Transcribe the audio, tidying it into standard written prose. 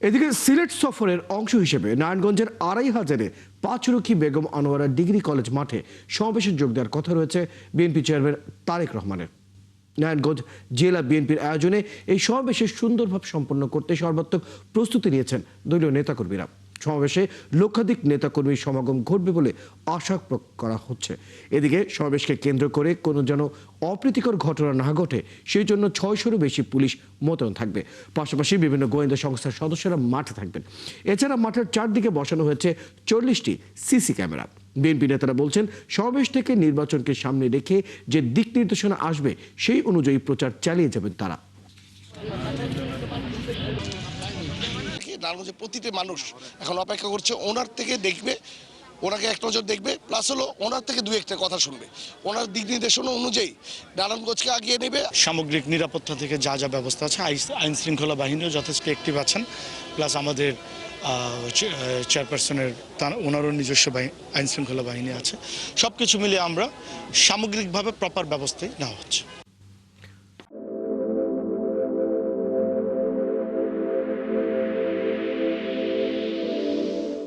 এদিকে সিলেট সফরের অংশ হিসেবে নারায়ণগঞ্জের ২৫০০-এ পাঁচরুখী বেগম আনোয়ারা ডিগ্রি কলেজ মাঠে সমাবেশে যোগ দেওয়ার কথা রয়েছে বিএনপি চেয়ারম্যান তারেক রহমানের। নারায়ণগঞ্জ জেলা বিএনপির আয়োজনে এই সমাবেশে সুন্দরভাবে সম্পন্ন করতে সর্বাত্মক প্রস্তুতি নিয়েছেন দলীয় নেতাকর্মীরা। সমাবেশে লক্ষাধিক নেতাকর্মীর সমাগম ঘটবে বলে আশা করা হচ্ছে। এদিকে সমাবেশকে কেন্দ্র করে কোনো যেন অপ্রীতিকর ঘটনা না ঘটে সেই জন্য ৬০০-রও বেশি পুলিশ মোতায়েন থাকবে। পাশাপাশি বিভিন্ন গোয়েন্দা সংস্থার সদস্যরা মাঠে থাকবেন। এছাড়া মাঠের চারদিকে বসানো হয়েছে ৪০টি সিসি ক্যামেরা। বিএনপি নেতারা বলছেন, সমাবেশ থেকে নির্বাচনকে সামনে রেখে যে দিক নির্দেশনা আসবে সেই অনুযায়ী প্রচার চালিয়ে যাবেন তারা। নারায়ণগঞ্জের প্রতিটি মানুষ এখন অপেক্ষা করছে, ওনার থেকে দেখবে, ওনাকে এক নজর দেখবে, প্লাস হলো ওনার থেকে দু একটা কথা শুনবে, ওনার দিক নির্দেশনা অনুযায়ী নারায়ণগঞ্জকে আগিয়ে নেবে। সামগ্রিক নিরাপত্তা থেকে যা যা ব্যবস্থা আছে, আইন শৃঙ্খলা বাহিনীও যথেষ্ট অ্যাক্টিভ আছেন, প্লাস আমাদের চেয়ারপারসনের ওনারও নিজস্ব আইন শৃঙ্খলা বাহিনী আছে। সব কিছু মিলিয়ে আমরা সামগ্রিকভাবে প্রপার ব্যবস্থাই নেওয়া হচ্ছে।